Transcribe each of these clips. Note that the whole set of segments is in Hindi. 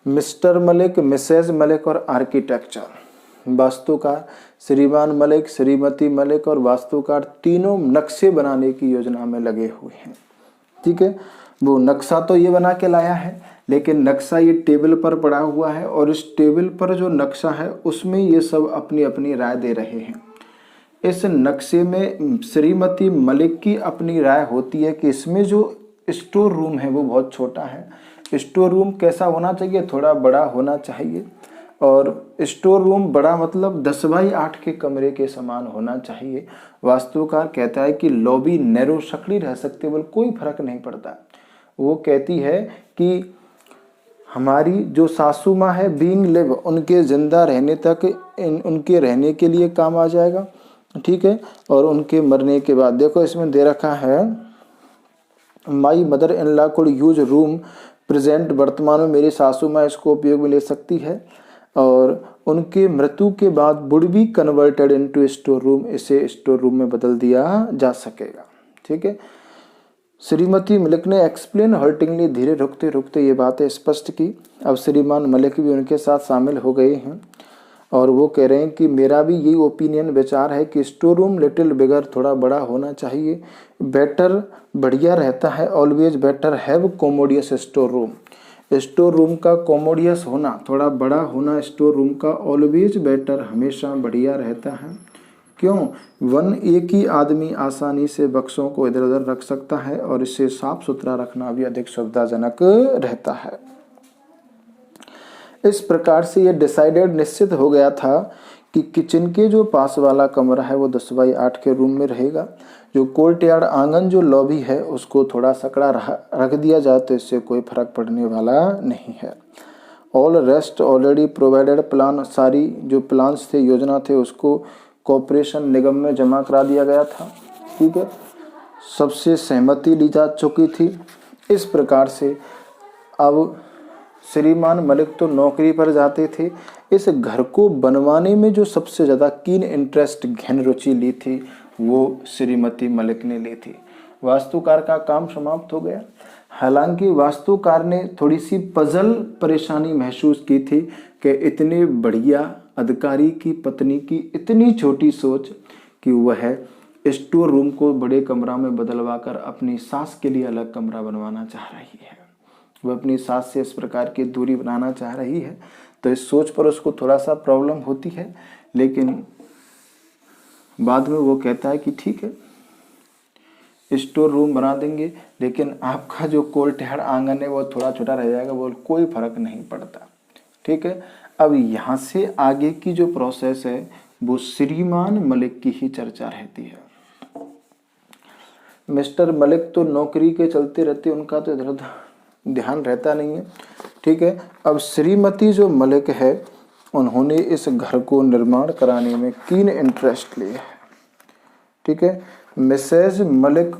मिस्टर मलिक, मिसेज मलिक और आर्किटेक्चर, वास्तुकार श्रीमान मलिक, श्रीमती मलिक और वास्तुकार तीनों नक्शे बनाने की योजना में लगे हुए हैं। ठीक है, वो नक्शा तो ये बना के लाया है, लेकिन नक्शा ये टेबल पर पड़ा हुआ है और इस टेबल पर जो नक्शा है उसमें ये सब अपनी अपनी राय दे रहे हैं। इस नक्शे में श्रीमती मलिक की अपनी राय होती है कि इसमें जो स्टोर रूम है वो बहुत छोटा है। स्टोर रूम कैसा होना चाहिए, थोड़ा बड़ा होना चाहिए, और स्टोर रूम बड़ा मतलब 10x8 के कमरे के समान होना चाहिए। वास्तुकार कहता है कि लॉबी नैरो सकड़ी रह सकती है, बोल कोई फर्क नहीं पड़ता। वो कहती है कि हमारी जो सासू माँ है बीइंग लिव, उनके जिंदा रहने तक उनके रहने के लिए काम आ जाएगा। ठीक है, और उनके मरने के बाद देखो इसमें दे रखा है my mother in law could use room present, वर्तमान में मेरी सासू माँ इसको उपयोग में ले सकती है, और उनके मृत्यु के बाद would be converted into store room, इसे स्टोर रूम में बदल दिया जा सकेगा। ठीक है, श्रीमती मलिक ने एक्सप्लेन हर्टिंगली, धीरे रुकते रुकते ये बातें स्पष्ट की। अब श्रीमान मलिक भी उनके साथ शामिल हो गए हैं और वो कह रहे हैं कि मेरा भी यही ओपिनियन विचार है कि स्टोर रूम लिटिल बिगर, थोड़ा बड़ा होना चाहिए, बेटर बढ़िया रहता है, always better have commodious store room. Store room का कोमोडियस होना, थोड़ा बड़ा होना स्टोर रूम का, ऑलवेज बेटर हमेशा बढ़िया रहता है। क्यों? वन, एक ही आदमी आसानी से बक्सों को इधर उधर रख सकता है और इसे साफ सुथरा रखना भी अधिक सुविधाजनक रहता है। इस प्रकार से यह डिसाइडेड, निश्चित हो गया था कि किचन के जो पास वाला कमरा है वो 10x8 के रूम में रहेगा। जो कोर्टयार्ड आंगन जो लॉबी है उसको थोड़ा सकड़ा रख दिया जाए तो इससे कोई फर्क पड़ने वाला नहीं है। All rest already provided plan, सारी जो प्लान्स थे, योजना थे, उसको कॉर्पोरेशन निगम में जमा करा दिया गया था। ठीक है, सबसे सहमति ली जा चुकी थी। इस प्रकार से अब श्रीमान मलिक तो नौकरी पर जाते थे। इस घर को बनवाने में जो सबसे ज़्यादा कीन इंटरेस्ट, गहन रुचि ली थी वो श्रीमती मलिक ने ली थी। वास्तुकार का काम समाप्त हो गया। हालांकि वास्तुकार ने थोड़ी सी पजल परेशानी महसूस की थी कि इतने बढ़िया अधिकारी की पत्नी की इतनी छोटी सोच कि वह स्टोर रूम को बड़े कमरा में बदलवा कर अपनी सास के लिए अलग कमरा बनवाना चाह रही है। वह अपनी सास से इस प्रकार की दूरी बनाना चाह रही है, तो इस सोच पर उसको थोड़ा सा प्रॉब्लम होती है। लेकिन बाद में वो कहता है कि ठीक है, स्टोर रूम बना देंगे, लेकिन आपका जो कोर्टयार्ड आंगन है वो थोड़ा छोटा रह जाएगा, वो कोई फर्क नहीं पड़ता। ठीक है, अब यहाँ से आगे की जो प्रोसेस है वो श्रीमान मलिक की ही चर्चा रहती है। मिस्टर मलिक तो नौकरी के चलते रहते, उनका तो इधर उधर ध्यान रहता नहीं है। ठीक है, अब श्रीमती जो मलिक है उन्होंने इस घर को निर्माण कराने में कीन इंटरेस्ट लिया है। ठीक है, Mrs Malik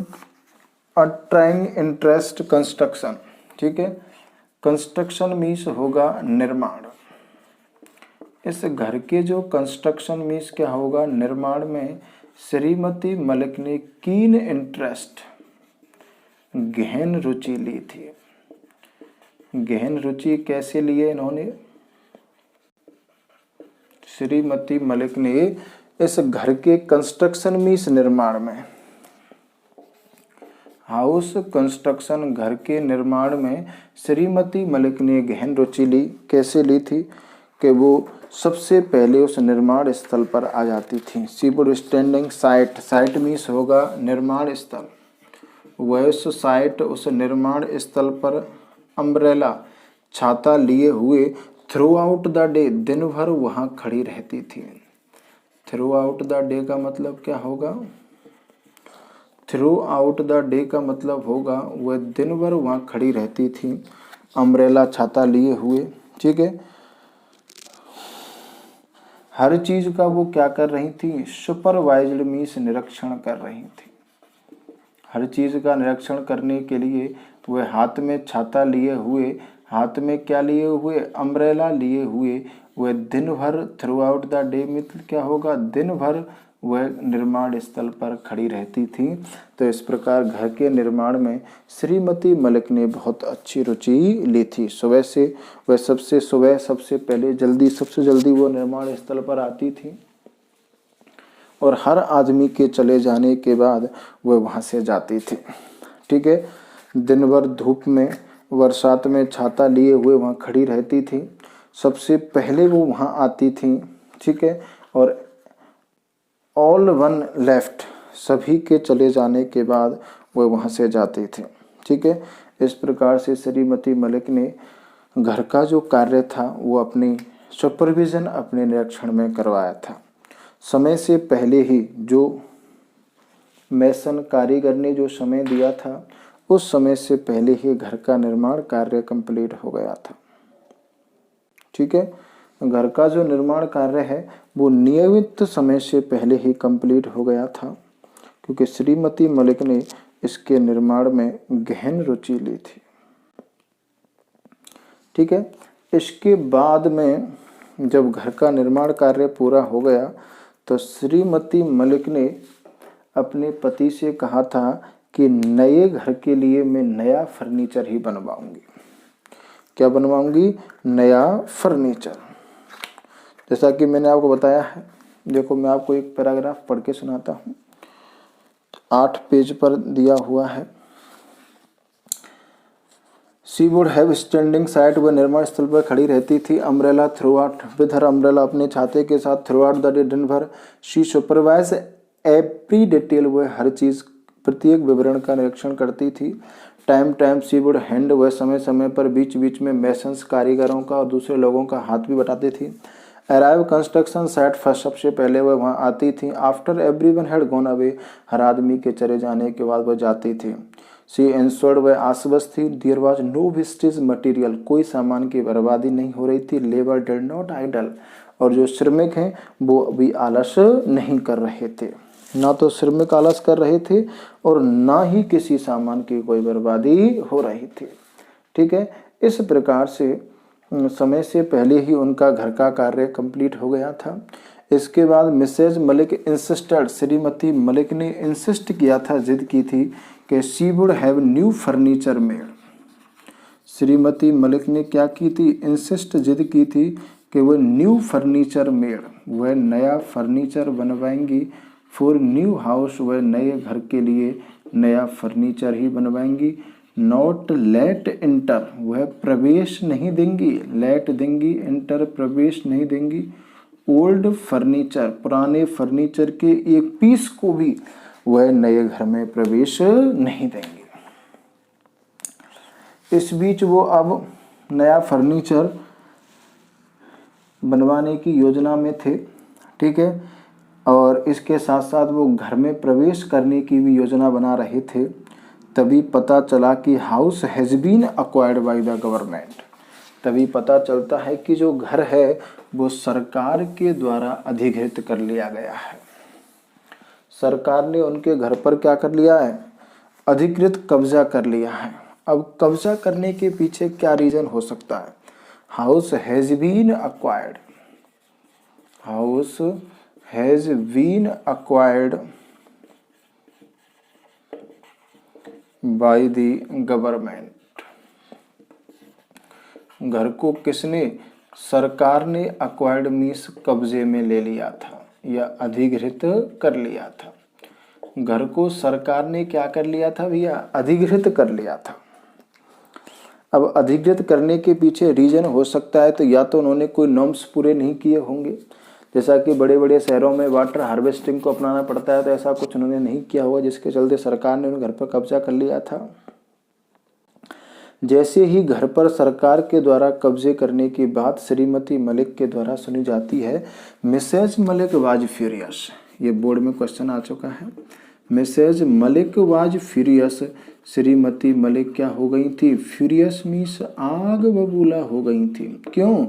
trying interest construction. ठीक है, कंस्ट्रक्शन मीन्स होगा निर्माण। इस घर के जो कंस्ट्रक्शन मीन्स क्या होगा, निर्माण में श्रीमती मलिक ने कीन इंटरेस्ट, गहन रुचि ली थी। गहन रुचि कैसे लिए इन्होंने? श्रीमती मलिक ने इस घर के कंस्ट्रक्शन मीन्स निर्माण में, हाउस कंस्ट्रक्शन, घर के निर्माण में श्रीमती मलिक ने गहन रुचि ली। कैसे ली थी कि वो सबसे पहले उस निर्माण स्थल पर आ जाती थी। She would standing site, site means होगा निर्माण स्थल। वह उस साइट, उस निर्माण स्थल पर अम्ब्रेला, छाता लिए हुए थ्रू आउट द डे, दिन भर वहाँ खड़ी रहती थी। थ्रू आउट द डे का मतलब क्या होगा? थ्रू आउट द डे का मतलब होगा वह दिन भर वहाँ खड़ी रहती थी अम्ब्रेला, छाता लिए हुए। ठीक है, हर चीज का वो क्या कर रही थी? सुपरवाइज्ड मीन्स निरीक्षण कर रही थी। हर चीज का निरीक्षण करने के लिए वह हाथ में छाता लिए हुए, हाथ में क्या लिए हुए? अम्ब्रेला लिए हुए वह दिन भर, थ्रू आउट द डे मतलब क्या होगा? दिन भर वह निर्माण स्थल पर खड़ी रहती थी। तो इस प्रकार घर के निर्माण में श्रीमती मलिक ने बहुत अच्छी रुचि ली थी। सुबह से वह सबसे पहले सबसे जल्दी वो निर्माण स्थल पर आती थी और हर आदमी के चले जाने के बाद वह वहाँ से जाती थी। ठीक है, दिन भर धूप में बरसात में छाता लिए हुए वहाँ खड़ी रहती थी। सबसे पहले वो वहाँ आती थी। ठीक है, और ऑल वन लेफ्ट, सभी के चले जाने के बाद वह वहाँ से जाती थी। ठीक है, इस प्रकार से श्रीमती मलिक ने घर का जो कार्य था वो अपनी सुपरविज़न, अपने निरीक्षण में करवाया था। समय से पहले ही जो मेसन कारीगर ने जो समय दिया था, उस समय से पहले ही घर का निर्माण कार्य कंप्लीट हो गया था। ठीक है, घर का जो निर्माण कार्य है वो नियमित समय से पहले ही कंप्लीट हो गया था, क्योंकि श्रीमती मलिक ने इसके निर्माण में गहन रुचि ली थी। ठीक है, इसके बाद में जब घर का निर्माण कार्य पूरा हो गया तो श्रीमती मलिक ने अपने पति से कहा था कि नए घर के लिए मैं नया फर्नीचर ही बनवाऊंगी। क्या बनवाऊंगी? नया फर्नीचर। जैसा कि मैंने आपको बताया है, देखो मैं आपको एक पैराग्राफ पढ़ के सुनाता हूँ। 8 पेज पर दिया हुआ है। She would have standing side, वह निर्माण स्थल पर खड़ी रहती थी। Umbrella through out, with her umbrella, अपने छाते के साथ। थ्रू आउट द डे, दिन भर। शी सुपरवाइज एवरी डिटेल, वह हर चीज, प्रत्येक विवरण का निरीक्षण करती थी। टाइम शी वुड हैंड, वह समय समय पर बीच बीच में मेसन्स कारीगरों का और दूसरे लोगों का हाथ भी बटाती थी। अराइव कंस्ट्रक्शन साइट फर्स्ट, सबसे पहले वह वहाँ आती थी। After everyone had gone away, हर आदमी के चले जाने के बाद वह जाती थी। शी इंश्योर्ड, वह आश्वस्त थी। There was no wastage material, कोई सामान की बर्बादी नहीं हो रही थी। लेबर डिड नॉट आइडल, और जो श्रमिक हैं वो अभी आलस नहीं कर रहे थे। ना तो श्रमिक आलस कर रहे थे और ना ही किसी सामान की कोई बर्बादी हो रही थी। ठीक है, इस प्रकार से समय से पहले ही उनका घर का कार्य कंप्लीट हो गया था। इसके बाद मिसेज मलिक इंसिस्टेड, श्रीमती मलिक ने इंसिस्ट किया था, जिद की थी कि she would have new furniture made. Shrimati Malik ने क्या की थी? इंसिस्ट, जिद की थी कि वह न्यू फर्नीचर मेड, वह नया फर्नीचर बनवाएंगी। फॉर न्यू हाउस, वह नए घर के लिए नया फर्नीचर ही बनवाएंगी। नॉट लेट इंटर, वह प्रवेश नहीं देंगी। लेट देंगी, इंटर प्रवेश नहीं देंगी। ओल्ड फर्नीचर, पुराने फर्नीचर के एक पीस को भी वह नए घर में प्रवेश नहीं देंगे। इस बीच वो अब नया फर्नीचर बनवाने की योजना में थे। ठीक है, और इसके साथ साथ वो घर में प्रवेश करने की भी योजना बना रहे थे। तभी पता चला कि house has been acquired by the government. तभी पता चलता है कि जो घर है वो सरकार के द्वारा अधिग्रहित कर लिया गया है। सरकार ने उनके घर पर क्या कर लिया है? अधिकृत कब्जा कर लिया है। अब कब्जा करने के पीछे क्या रीजन हो सकता है? House has been acquired, house has been acquired by the government. घर को किसने? सरकार ने अक्वायर्ड मीन्स कब्जे में ले लिया था या अधिग्रहित कर लिया था। घर को सरकार ने क्या कर लिया था भैया? अधिग्रहित कर लिया था। अब अधिग्रहित करने के पीछे रीजन हो सकता है तो या तो उन्होंने कोई नॉर्म्स पूरे नहीं किए होंगे, जैसा कि बड़े बड़े शहरों में वाटर हार्वेस्टिंग को अपनाना पड़ता है, तो ऐसा कुछ उन्होंने नहीं किया होगा जिसके चलते सरकार ने उन घर पर कब्जा कर लिया था। जैसे ही घर पर सरकार के द्वारा कब्जे करने की बात श्रीमती मलिक के द्वारा सुनी जाती है, मिसेज मलिक वाज फ्यूरियस। ये बोर्ड में क्वेश्चन आ चुका है। मिसेज मलिक वाज फ्यूरियस, श्रीमती मलिक क्या हो गई थी? फ्यूरियस मीन्स आग बबूला हो गई थी। क्यों?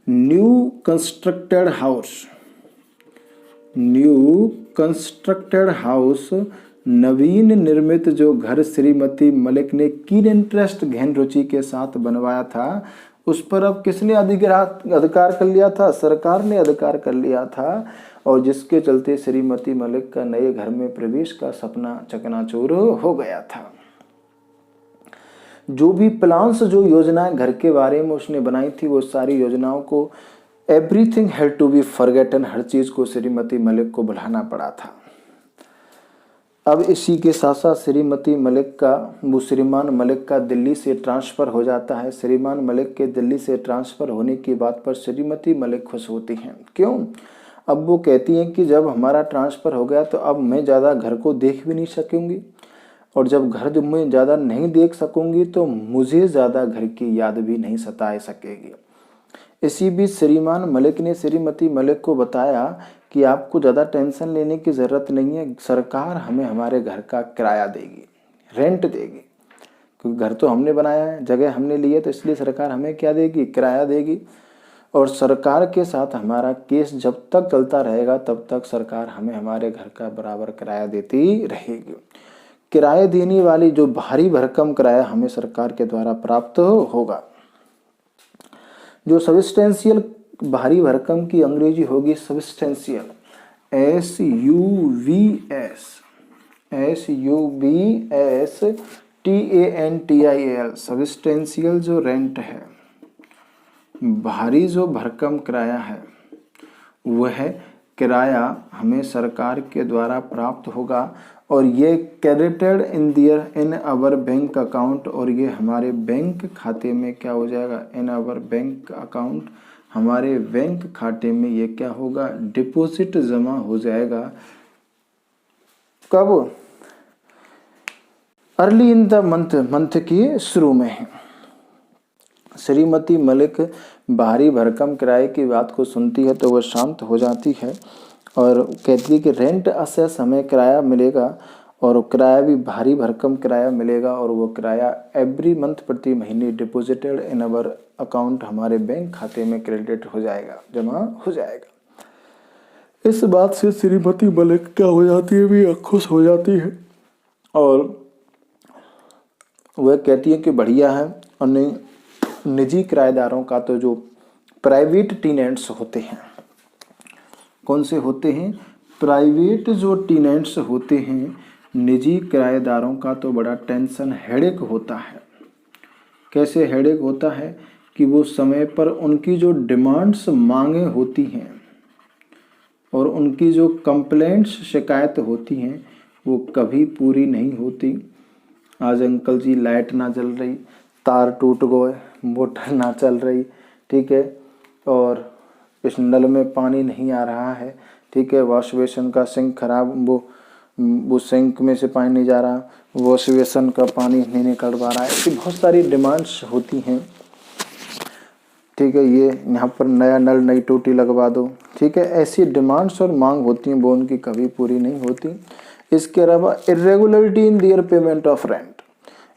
न्यू कंस्ट्रक्टेड हाउस नवीन निर्मित जो घर श्रीमती मलिक ने कीन इंटरेस्ट गहन रुचि के साथ बनवाया था, उस पर अब किसने अधिकार कर लिया था? सरकार ने अधिकार कर लिया था, और जिसके चलते श्रीमती मलिक का नए घर में प्रवेश का सपना चकनाचूर हो गया था। जो भी प्लान्स, जो योजनाएं घर के बारे में उसने बनाई थी, वो सारी योजनाओं को everything had to be forgotten, हर चीज को श्रीमती मलिक को भुलाना पड़ा था। अब इसी के साथ साथ श्रीमती मलिक का, वो श्रीमान मलिक का दिल्ली से ट्रांसफ़र हो जाता है। श्रीमान मलिक के दिल्ली से ट्रांसफ़र होने की बात पर श्रीमती मलिक खुश होती हैं। क्यों? अब वो कहती हैं कि जब हमारा ट्रांसफ़र हो गया तो अब मैं ज़्यादा घर को देख भी नहीं सकूँगी, और जब घर मैं ज़्यादा नहीं देख सकूँगी तो मुझे ज़्यादा घर की याद भी नहीं सता सकेगी। इसी बीच श्रीमान मलिक ने श्रीमती मलिक को बताया कि आपको ज़्यादा टेंशन लेने की ज़रूरत नहीं है, सरकार हमें हमारे घर का किराया देगी, रेंट देगी, क्योंकि घर तो हमने बनाया है, जगह हमने ली है, तो इसलिए सरकार हमें क्या देगी? किराया देगी। और सरकार के साथ हमारा केस जब तक चलता रहेगा तब तक सरकार हमें हमारे घर का बराबर किराया देती रहेगी। किराए देने वाली जो भारी भरकम किराया हमें सरकार के द्वारा प्राप्त होगा। जो सब्सटेंशियल, भारी भरकम की अंग्रेजी होगी सब्सटेंशियल, SUBSTANTIAL, सब्सटेंशियल जो रेंट है, भारी जो भरकम किराया है, वह किराया हमें सरकार के द्वारा प्राप्त होगा, और ये credited in our bank account, और ये हमारे बैंक खाते में क्या हो जाएगा? इन आवर बैंक अकाउंट, हमारे बैंक खाते में ये क्या होगा? डिपॉजिट जमा हो जाएगा। कब? अर्ली इन द मंथ की शुरू में। श्रीमती मलिक भारी भरकम किराए की बात को सुनती है तो वह शांत हो जाती है और कहती है कि रेंट असेस हमें किराया मिलेगा, और किराया भी भारी भरकम किराया मिलेगा, और वो किराया एवरी मंथ, प्रति महीने डिपॉजिटेड इन अवर अकाउंट, हमारे बैंक खाते में क्रेडिट हो जाएगा, जमा हो जाएगा। इस बात से श्रीमती मलिक क्या हो जाती है? भी खुश हो जाती है, और वह कहती है कि बढ़िया है। और निजी किराएदारों का तो जो प्राइवेट टेनेंट्स होते हैं, कौन से होते हैं? प्राइवेट जो टेनेंट्स होते हैं, निजी किराएदारों का तो बड़ा टेंशन, हेडेक होता है। कैसे हेडेक होता है? कि वो समय पर उनकी जो डिमांड्स, मांगें होती हैं, और उनकी जो कंप्लेंट्स, शिकायत होती हैं, वो कभी पूरी नहीं होती। आज अंकल जी लाइट ना जल रही, तार टूट गए, मोटर ना चल रही, ठीक है, और इस नल में पानी नहीं आ रहा है, ठीक है, वॉश बेसिन का सिंक खराब, वो सिंक में से पानी नहीं जा रहा, वॉश बेसिन का पानी नहीं निकल पा रहा है। ऐसी बहुत सारी डिमांड्स होती हैं, ठीक है, ये यहाँ पर नया नल, नई टूटी लगवा दो, ठीक है। ऐसी डिमांड्स और मांग होती हैं, वो उनकी कभी पूरी नहीं होती। इसके अलावा irregularity in their payment of rent.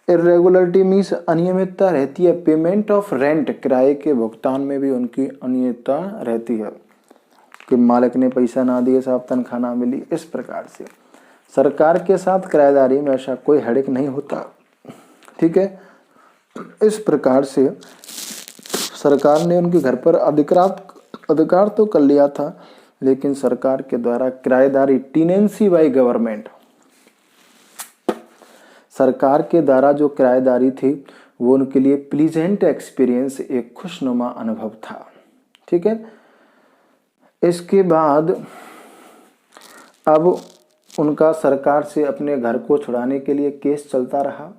Irregularity means अनियमितता रहती है पेमेंट ऑफ रेंट, किराए के भुगतान में भी उनकी अनियमितता रहती है कि मालिक ने पैसा ना दिए, साहब तनख्वाह ना मिली। इस प्रकार से सरकार के साथ किराएदारी में ऐसा कोई हेडेक नहीं होता, ठीक है। इस प्रकार से सरकार ने उनके घर पर अधिकार तो कर लिया था, लेकिन सरकार के द्वारा किराएदारी, टीनेंसी बाय गवर्नमेंट, सरकार के द्वारा जो किराएदारी थी वो उनके लिए प्लीजेंट एक्सपीरियंस, एक खुशनुमा अनुभव था, ठीक है। इसके बाद अब उनका सरकार से अपने घर को छुड़ाने के लिए केस चलता रहा,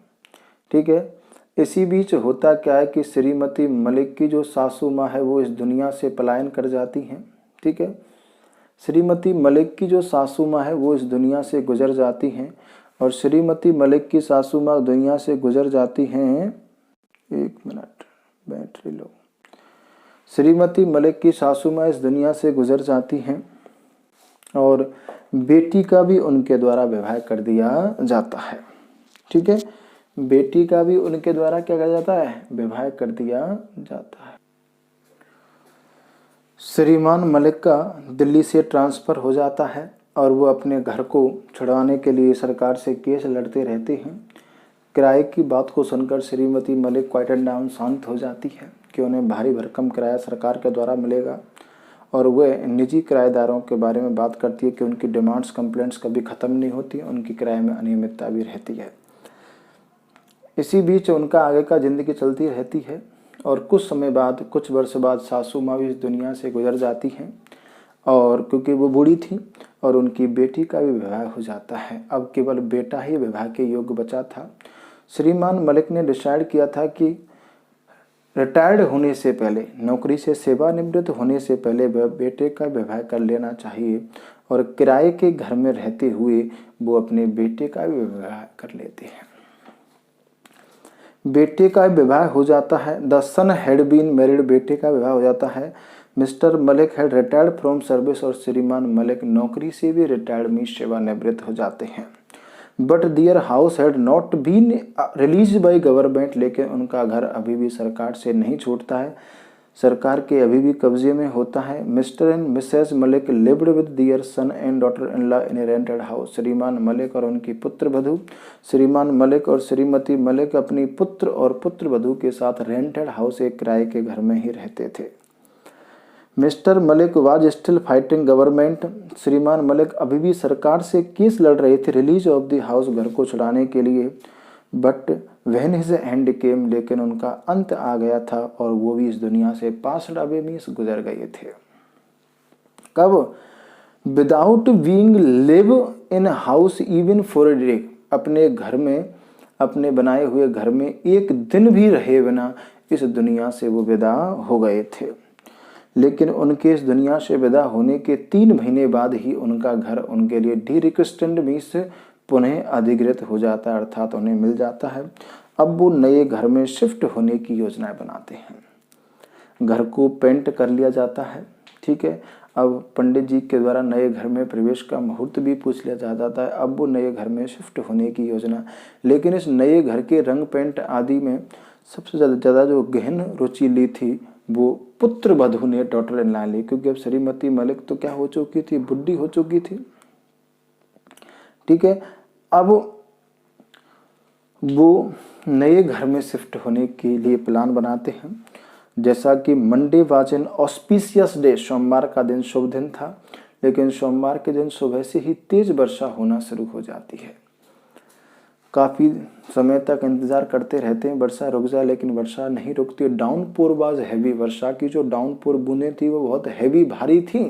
ठीक है। इसी बीच होता क्या है कि श्रीमती मलिक की जो सासू माँ है वो इस दुनिया से पलायन कर जाती हैं, ठीक है। श्रीमती मलिक की जो सासू माँ है वो इस दुनिया से गुजर जाती हैं, और श्रीमती मलिक की सासू माँ दुनिया से गुजर जाती हैं, एक minute battery low, Shrimati Malik की सासू माँ इस दुनिया से गुजर जाती हैं, और बेटी का भी उनके द्वारा विवाह कर दिया जाता है, ठीक है। बेटी का भी उनके द्वारा क्या किया जाता है? विवाह कर दिया जाता है। श्रीमान मलिक का दिल्ली से ट्रांसफ़र हो जाता है, और वो अपने घर को छुड़वाने के लिए सरकार से केस लड़ते रहते हैं। किराए की बात को सुनकर Shrimati Malik quiet and down शांत हो जाती है कि उन्हें भारी भरकम किराया सरकार के द्वारा मिलेगा, और वह निजी किराएदारों के बारे में बात करती है कि उनकी डिमांड्स कंप्लेंट्स कभी ख़त्म नहीं होती, उनकी किराए में अनियमितता भी रहती है। इसी बीच उनका आगे का ज़िंदगी चलती रहती है और कुछ समय बाद, कुछ वर्ष बाद सासू माँ भी इस दुनिया से गुजर जाती हैं, और क्योंकि वो बूढ़ी थी, और उनकी बेटी का भी विवाह हो जाता है। अब केवल बेटा ही विवाह के योग्य बचा था। श्रीमान मलिक ने डिसाइड किया था कि रिटायर्ड होने से पहले, नौकरी से सेवानिवृत्त होने से पहले वह बेटे का विवाह कर लेना चाहिए, और किराए के घर में रहते हुए वो अपने बेटे का भी विवाह कर लेते हैं। बेटे का विवाह हो जाता है। The son had been married, बेटे का विवाह हो जाता है। Mr Malik had retired from service, और श्रीमान मलिक नौकरी से भी रिटायर्ड में सेवानिवृत्त हो जाते हैं। But their house had not been release by government, लेकिन उनका घर अभी भी सरकार से नहीं छूटता है, सरकार के अभी भी कब्जे में होता है। Mr and Mrs Malik lived with their son and daughter in law in a rented house, श्रीमान मलिक और उनकी पुत्र वधू, श्रीमान मलिक और श्रीमती मलिक अपनी पुत्र और पुत्र वधू के साथ रेंटेड हाउस, एक किराए के घर में ही रहते थे। Mister Malik was still fighting government, श्रीमान मलिक अभी भी सरकार से केस लड़ रहे थे रिलीज ऑफ द हाउस, घर को छुड़ाने के लिए। But when his and came, लेकिन उनका अंत आ गया था और वो भी इस दुनिया से पास्ट अवे में गुजर गए थे। कब? Without being live in house even for a day, अपने घर में, अपने बनाए हुए घर में एक दिन भी रहे बिना इस दुनिया से वो विदा हो गए थे। लेकिन उनके इस दुनिया से विदा होने के 3 महीने बाद ही उनका घर उनके लिए डी रिक्वेस्टेड मीन्स पुनः अधिकृत हो जाता है, अर्थात उन्हें मिल जाता है। अब वो नए घर में शिफ्ट होने की योजना बनाते हैं। घर को पेंट कर लिया जाता है, ठीक है। अब पंडित जी के द्वारा नए घर में प्रवेश का मुहूर्त भी पूछ लिया जाता है। अब वो नए घर में शिफ्ट होने की योजना, लेकिन इस नए घर के रंग पेंट आदि में सबसे ज़्यादा जो गहन रुचि ली थी वो पुत्र वधू ने, डॉटर इन लॉ ली, क्योंकि अब श्रीमती मलिक तो क्या हो चुकी थी, बुढ़ी हो चुकी थी, ठीक है। अब वो नए घर में शिफ्ट होने के लिए प्लान बनाते हैं। जैसा कि Monday was an auspicious day, सोमवार का दिन शुभ दिन था, लेकिन सोमवार के दिन सुबह से ही तेज वर्षा होना शुरू हो जाती है। काफ़ी समय तक इंतज़ार करते रहते हैं वर्षा रुक जाए, लेकिन वर्षा नहीं रुकती। डाउनपोर वाज हैवी, वर्षा की जो डाउनपोर बूंदें थी वो बहुत हैवी, भारी थी।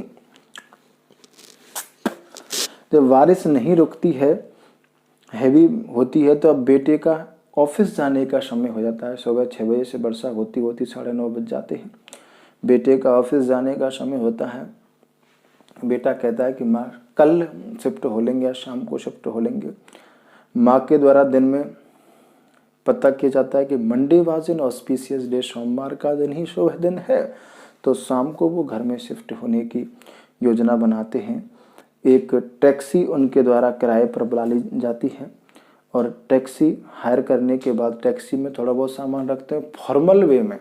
जब बारिश नहीं रुकती है, हैवी होती है, तो अब बेटे का ऑफिस जाने का समय हो जाता है। सुबह 6 बजे से वर्षा होती 9:30 बज जाते हैं। बेटे का ऑफिस जाने का समय होता है। बेटा कहता है कि माँ कल शिफ्ट हो लेंगे या शाम को शिफ्ट हो लेंगे। माँ के द्वारा दिन में पता किया जाता है कि Monday was an auspicious day, सोमवार का दिन ही शुभ दिन है, तो शाम को वो घर में शिफ्ट होने की योजना बनाते हैं। एक टैक्सी उनके द्वारा किराए पर बुला ली जाती है, और टैक्सी हायर करने के बाद टैक्सी में थोड़ा बहुत सामान रखते हैं। फॉर्मल वे में,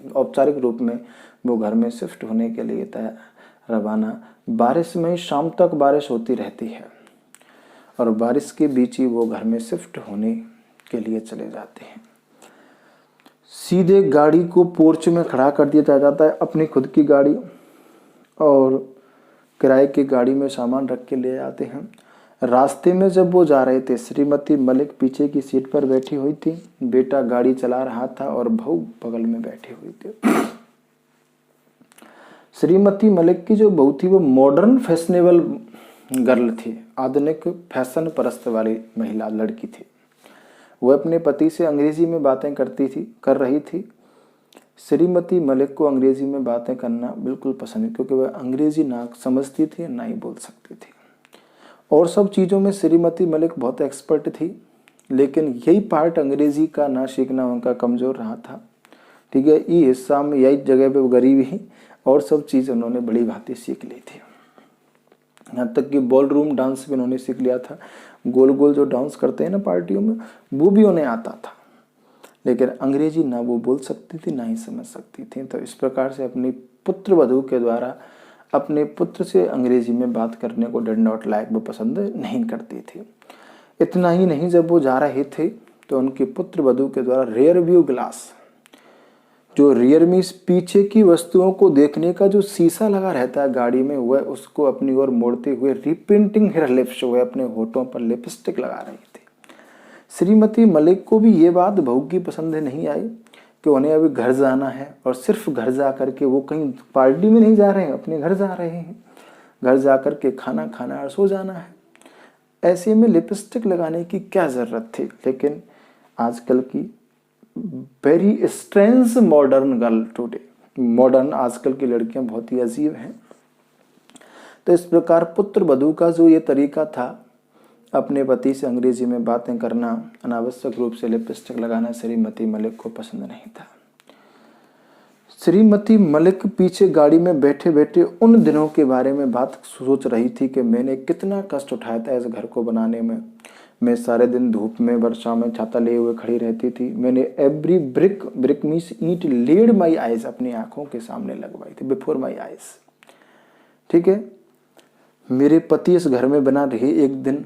औपचारिक रूप में वो घर में शिफ्ट होने के लिए तैयार रवाना। बारिश में शाम तक बारिश होती रहती है, और बारिश के बीच ही वो घर में शिफ्ट होने के लिए चले जाते हैं। सीधे गाड़ी को पोर्च में खड़ा कर दिया जाता है, अपनी खुद की गाड़ी, और किराए की गाड़ी में सामान रख के ले जाते हैं। रास्ते में जब वो जा रहे थे, श्रीमती मलिक पीछे की सीट पर बैठी हुई थी, बेटा गाड़ी चला रहा था और बहू बगल में बैठी हुई थी। श्रीमती मलिक की जो बहू थी वो मॉडर्न फैशनेबल गर्ल थी, आधुनिक फैशन परस्त वाली महिला लड़की थी। वह अपने पति से अंग्रेजी में बातें कर रही थी। श्रीमती मलिक को अंग्रेजी में बातें करना बिल्कुल पसंद है, क्योंकि वह अंग्रेजी ना समझती थी ना ही बोल सकती थी। और सब चीज़ों में श्रीमती मलिक बहुत एक्सपर्ट थी, लेकिन यही पार्ट अंग्रेजी का ना सीखना उनका कमज़ोर रहा था, ठीक है। ये हिस्सा में, यही जगह पे वो गरीबी ही, और सब चीज़ उन्होंने बड़ी भांति सीख ली थी। यहाँ तक कि बॉल रूम डांस भी उन्होंने सीख लिया था। गोल गोल जो डांस करते हैं ना पार्टियों में, वो भी उन्हें आता था, लेकिन अंग्रेजी ना वो बोल सकती थी ना ही समझ सकती थी। तो इस प्रकार से अपनी पुत्र वधू के द्वारा अपने पुत्र से अंग्रेजी में बात करने को डिड नॉट लाइक, वो पसंद नहीं करती थी। इतना ही नहीं, जब वो जा रहे थे तो उनके पुत्र वधू के द्वारा रेयर व्यू ग्लास, जो रियर में पीछे की वस्तुओं को देखने का जो शीशा लगा रहता है गाड़ी में, वह उसको अपनी ओर मोड़ते हुए रिपेंटिंग हेयर लिप्स, वह अपने होठों पर लिपस्टिक लगा रही थी। श्रीमती मलिक को भी ये बात बहू की पसंद नहीं आई कि उन्हें अभी घर जाना है, और सिर्फ घर जा करके वो कहीं पार्टी में नहीं जा रहे हैं, अपने घर जा रहे हैं, घर जा कर के खाना खाना और सो जाना है। ऐसे में लिपस्टिक लगाने की क्या ज़रूरत थी। लेकिन आजकल की very strange modern girl today, modern आजकल की लड़कियां बहुत ही अजीब हैं। तो इस प्रकार पुत्र वधू का जो ये तरीका था अपने पति से अंग्रेजी में बातें करना, अनावश्यक रूप से लिपस्टिक लगाना, श्रीमती मलिक को पसंद नहीं था। श्रीमती मलिक पीछे गाड़ी में बैठे बैठे उन दिनों के बारे में बात सोच रही थी कि मैंने कितना कष्ट उठाया था इस घर को बनाने में। मैं सारे दिन धूप में वर्षा में छाता लिए हुए खड़ी रहती थी। मैंने एवरी ब्रिक मीन्स ईंट लेड माई आइज, अपनी आंखों के सामने लगवाई थी, बिफोर माई आइज। ठीक है, मेरे पति इस घर में बना रहे, एक दिन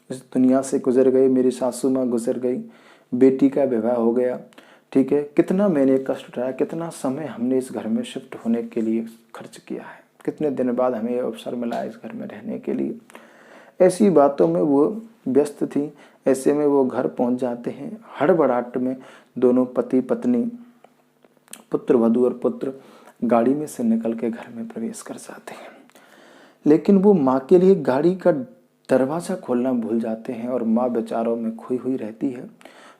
इस दुनिया से गुजर गए, मेरी सासू माँ गुजर गई, बेटी का विवाह हो गया। ठीक है, कितना मैंने कष्ट उठाया, कितना समय हमने इस घर में शिफ्ट होने के लिए खर्च किया है, कितने दिन बाद हमें अवसर मिला इस घर में रहने के लिए। ऐसी बातों में वो व्यस्त थी। ऐसे में वो घर पहुंच जाते हैं। हड़बड़ाहट में दोनों पति पत्नी, पुत्र वधू और पुत्र गाड़ी में से निकल के घर में प्रवेश कर जाते हैं। लेकिन वो माँ के लिए गाड़ी का दरवाज़ा खोलना भूल जाते हैं और माँ विचारों में खोई हुई रहती है।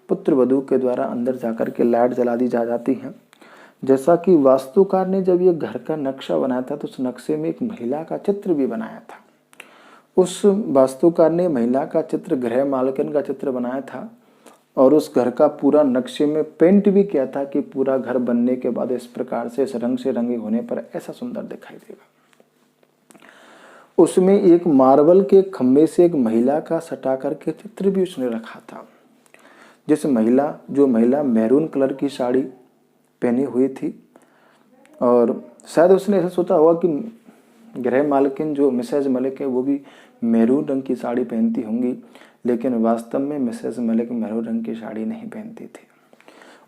पुत्र वधू के द्वारा अंदर जाकर के लाइट जला दी जा जाती है। जैसा कि वास्तुकार ने जब ये घर का नक्शा बनाया था तो उस नक्शे में एक महिला का चित्र भी बनाया था। उस वास्तुकार ने महिला का चित्र, गृह मालकिन का चित्र बनाया था और उस घर का पूरा नक्शे में पेंट भी किया था कि पूरा घर बनने के बाद इस प्रकार से, इस रंग से रंगे होने पर ऐसा सुंदर दिखाई देगा। उसमें एक मार्बल के खम्भे से एक महिला का सटा करके चित्र भी उसने रखा था। जो महिला मैरून कलर की साड़ी पहनी हुई थी और शायद उसने ऐसा सोचा होगा कि गृह मालकिन जो मिसेज मलिक है वो भी मैरून रंग की साड़ी पहनती होंगी, लेकिन वास्तव में मिसेज मलिक मैरून रंग की साड़ी नहीं पहनती थी।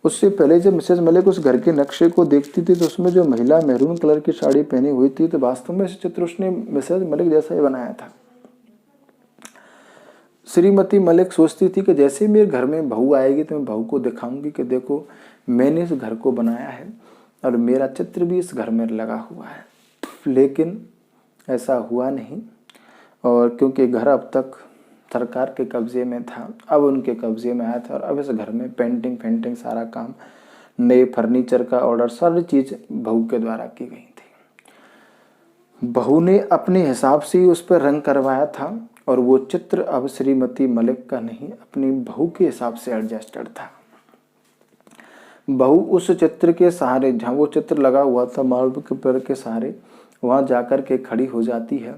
उससे पहले जब मिसेज मलिक उस घर के नक्शे को देखती थी तो उसमें जो महिला मैरून कलर की साड़ी पहनी हुई थी तो वास्तव में इस चित्र उसने मिसेज मलिक जैसा ही बनाया था। श्रीमती मलिक सोचती थी कि जैसे मेरे घर में बहू आएगी तो मैं बहू को दिखाऊंगी कि देखो मैंने इस घर को बनाया है और मेरा चित्र भी इस घर में लगा हुआ है। लेकिन ऐसा हुआ नहीं, और क्योंकि घर अब तक सरकार के कब्जे में था, अब उनके कब्जे में आया था और अब इस घर में पेंटिंग सारा काम, नए फर्नीचर का ऑर्डर, सारी चीज़ बहू के द्वारा की गई थी। बहू ने अपने हिसाब से ही उस पर रंग करवाया था और वो चित्र अब श्रीमती मलिक का नहीं, अपनी बहू के हिसाब से एडजस्टेड था। बहू उस चित्र के सहारे, जहाँ वो चित्र लगा हुआ था मार्बल के पेड़ के सहारे, वहाँ जाकर के खड़ी हो जाती है।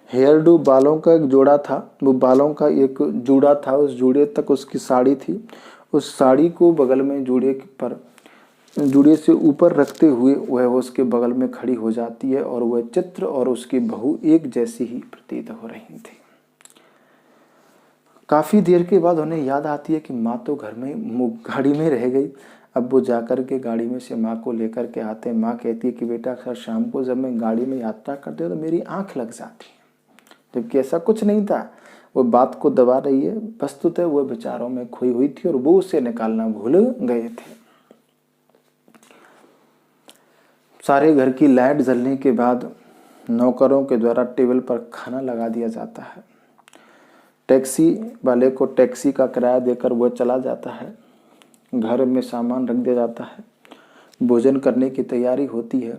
हेयर डू, बालों का एक जोड़ा था, वो बालों का एक जूड़ा था, उस जूड़े तक उसकी साड़ी थी। उस साड़ी को बगल में जूड़े से ऊपर रखते हुए वह उसके बगल में खड़ी हो जाती है और वह चित्र और उसकी बहू एक जैसी ही प्रतीत हो रही थी। काफ़ी देर के बाद उन्हें याद आती है कि माँ तो घर में गाड़ी में रह गई। अब वो जाकर के गाड़ी में से माँ को लेकर के आते हैं। माँ कहती है कि बेटा अक्सर शाम को जब मैं गाड़ी में यात्रा करती हूँ तो मेरी आँख लग जाती है, जबकि ऐसा कुछ नहीं था। वो बात को दबा रही है, वस्तुतः वो विचारों में खोई हुई थी और वो उसे निकालना भूल गए थे। सारे घर की लाइट जलने के बाद नौकरों के द्वारा टेबल पर खाना लगा दिया जाता है। टैक्सी वाले को टैक्सी का किराया देकर वह चला जाता है। घर में सामान रख दिया जाता है। भोजन करने की तैयारी होती है।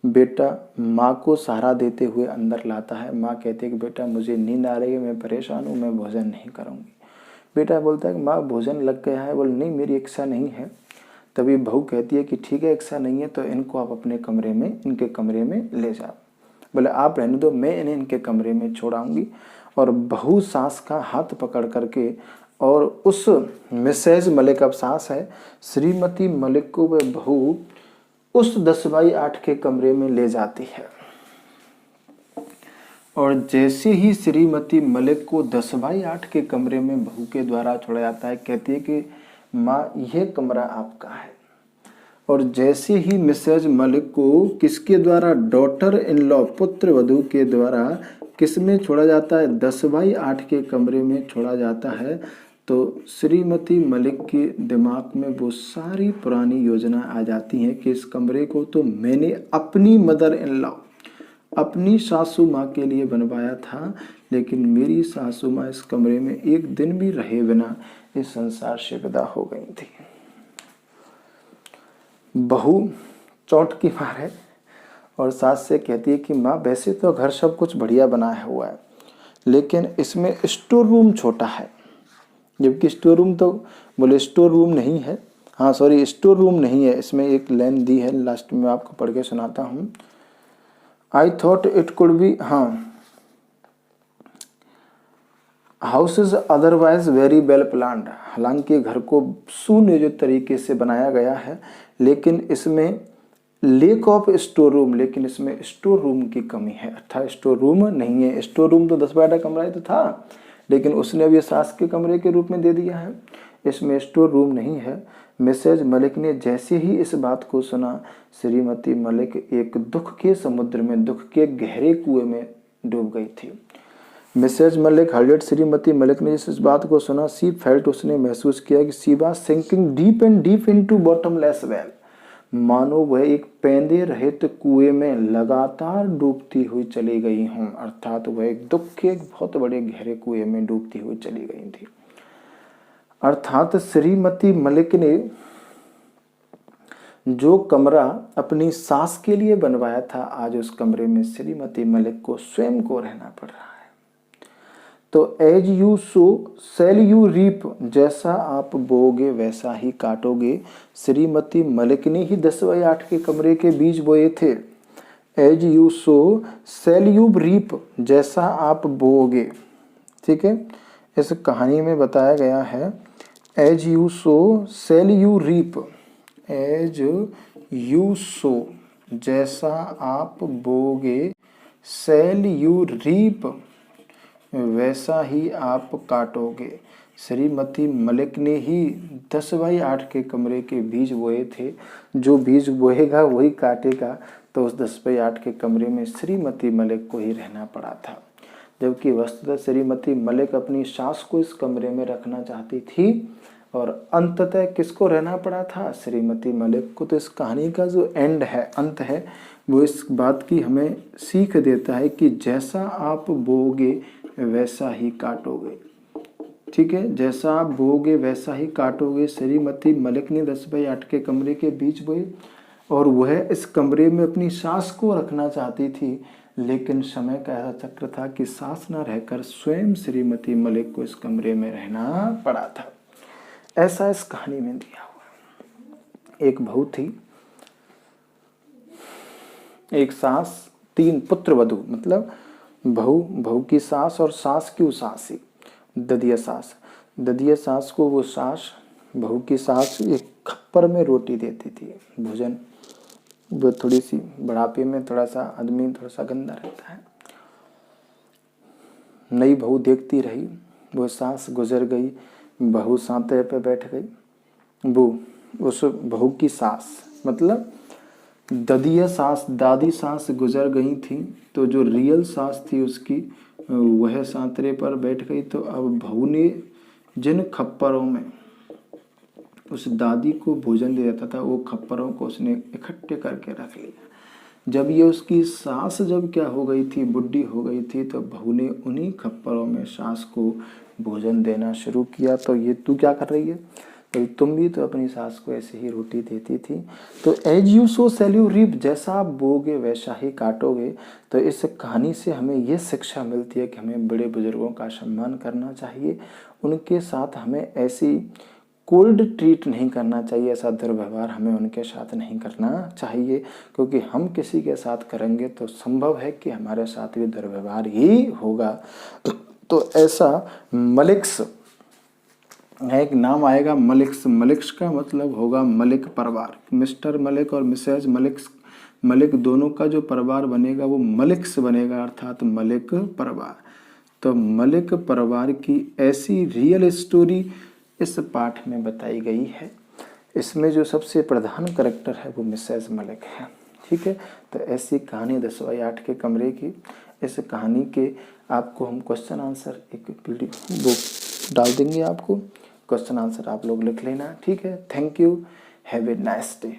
बेटा माँ को सहारा देते हुए अंदर लाता है। माँ कहती है कि बेटा मुझे नींद आ रही है, मैं परेशान हूँ, मैं भोजन नहीं करूँगी। बेटा बोलता है कि माँ भोजन लग गया है। बोले नहीं, मेरी इच्छा नहीं है। तभी बहू कहती है कि ठीक है, इच्छा नहीं है तो इनको आप अपने कमरे में, इनके कमरे में ले जाओ। बोले आप रहने दो, मैं इन्हें इनके कमरे में छोड़ाऊंगी। और बहू सास का हाथ पकड़ करके और उस मिसेज मलिक, अब सास है, श्रीमती मलिक को वह बहू उस 10 बाई 8 के कमरे में ले जाती है। और जैसे ही श्रीमती मलिक को 10/8 के कमरे में बहू के द्वारा छोड़ा जाता है, कहती है कि माँ यह कमरा आपका है। और जैसे ही मिसेज मलिक को किसके द्वारा, डॉटर इन लॉ, पुत्र वधू के द्वारा किस में छोड़ा जाता है, 10/8 के कमरे में छोड़ा जाता है, तो श्रीमती मलिक के दिमाग में वो सारी पुरानी योजना आ जाती हैं कि इस कमरे को तो मैंने अपनी मदर इन लॉ, अपनी सासू माँ के लिए बनवाया था, लेकिन मेरी सासू माँ इस कमरे में एक दिन भी रहे बिना इस संसार से विदा हो गई थी। बहू चोट की मार है और सास से कहती है कि माँ वैसे तो घर सब कुछ बढ़िया बनाया हुआ है, लेकिन इसमें स्टोर रूम छोटा है। जबकि स्टोर रूम तो बोले स्टोर रूम नहीं है, हाँ सॉरी स्टोर रूम नहीं है, इसमें एक लाइन दी है, लास्ट में आपको पढ़ के सुनाता हूँ। I thought it could be, हाँ, house is otherwise very well planned, हालांकि घर को सुनियोजित तरीके से बनाया गया है, लेकिन इसमें लेक ऑफ स्टोर रूम, लेकिन इसमें स्टोर रूम की कमी है, अर्थात स्टोर रूम नहीं है। स्टोर रूम तो 10/8 कमरा ही तो था, लेकिन उसने अब ये सास के कमरे के रूप में दे दिया है, इसमें स्टोर रूम नहीं है। मिसेज मलिक ने जैसे ही इस बात को सुना, श्रीमती मलिक एक दुख के समुद्र में, दुख के गहरे कुएं में डूब गई थी। मिसेज मलिक हर्ड, श्रीमती मलिक ने इस बात को सुना, सी फेल्ट, उसने महसूस किया कि she was sinking deep and deep into bottomless well, मानो वह एक पैंदे रहित कुएं में लगातार डूबती हुई चली गई हूं, अर्थात वह एक दुख के एक बहुत बड़े गहरे कुएं में डूबती हुई चली गई थी। अर्थात श्रीमती मलिक ने जो कमरा अपनी सास के लिए बनवाया था, आज उस कमरे में श्रीमती मलिक को स्वयं को रहना पड़ रहा है। तो as you sow shall you reap, जैसा आप बोओगे वैसा ही काटोगे। श्रीमती मलिक ने ही 10/8 के कमरे के बीज बोए थे। As you sow shall you reap, जैसा आप बोओगे, ठीक है। इस कहानी में बताया गया है as you sow shall you reap, as you sow, जैसा आप बोओगे, सेल यू रीप, वैसा ही आप काटोगे। श्रीमती मलिक ने ही 10/8 के कमरे के बीज बोए थे, जो बीज बोएगा वही काटेगा, तो उस 10/8 के कमरे में श्रीमती मलिक को ही रहना पड़ा था। जबकि वस्तुतः श्रीमती मलिक अपनी सास को इस कमरे में रखना चाहती थी, और अंततः किसको रहना पड़ा था, श्रीमती मलिक को। तो इस कहानी का जो एंड है, अंत है, वो इस बात की हमें सीख देता है कि जैसा आप बोओगे वैसा ही काटोगे, ठीक है, जैसा आप बोओगे वैसा ही काटोगे। श्रीमती मलिक ने 10/8 के कमरे के बीज बोए, और वह इस कमरे में अपनी सास को रखना चाहती थी, लेकिन समय का ऐसा चक्र था कि सास न रहकर स्वयं श्रीमती मलिक को इस कमरे में रहना पड़ा था। ऐसा इस कहानी में दिया हुआ। एक बहू थी, एक सास, 3 पुत्र वधू, मतलब बहू की सास और सास की सासी, ददिया सास। ददिया सास को वो सास, बहू की सास, एक खप्पर में रोटी देती थी, भोजन। वो थोड़ी सी बुढ़ापे में थोड़ा सा आदमी थोड़ा सा गंदा रहता है। नई बहू देखती रही, वो सास गुजर गई, बहू सांते पे बैठ गई। वो उस बहू की सास, मतलब ददिया सास, दादी सास गुजर गई थी, तो जो रियल सास थी उसकी, वह सांतरे पर बैठ गई। तो अब बहू ने जिन खप्परों में उस दादी को भोजन दे देता था, वो खप्परों को उसने इकट्ठे करके रख लिया। जब ये उसकी सास जब क्या हो गई थी, बुढ़ी हो गई थी, तो बहू ने उन्हीं खप्परों में सास को भोजन देना शुरू किया। तो ये तू क्या कर रही है, तो तुम भी तो अपनी सास को ऐसे ही रोटी देती थी। तो as you sow shall you reap, जैसा आप बोगे वैसा ही काटोगे। तो इस कहानी से हमें ये शिक्षा मिलती है कि हमें बड़े बुजुर्गों का सम्मान करना चाहिए, उनके साथ हमें ऐसी कोल्ड ट्रीट नहीं करना चाहिए, ऐसा दुर्व्यवहार हमें उनके साथ नहीं करना चाहिए, क्योंकि हम किसी के साथ करेंगे तो संभव है कि हमारे साथ भी दुर्व्यवहार ही होगा। तो ऐसा मलिक्स, एक नाम आएगा मलिक्स। मलिक्स का मतलब होगा मलिक परिवार। मिस्टर मलिक और मिसेज मलिक्स मलिक दोनों का जो परिवार बनेगा वो मलिक से बनेगा, अर्थात मलिक परिवार। तो मलिक परिवार की ऐसी रियल स्टोरी इस पाठ में बताई गई है। इसमें जो सबसे प्रधान करैक्टर है वो मिसेज मलिक है। ठीक है, तो ऐसी कहानी 10/8 के कमरे की, इस कहानी के आपको हम क्वेश्चन आंसर एक पीडीएफ बुक डाल देंगे, आपको क्वेश्चन आंसर आप लोग लिख लेना। ठीक है, thank you, have a nice day.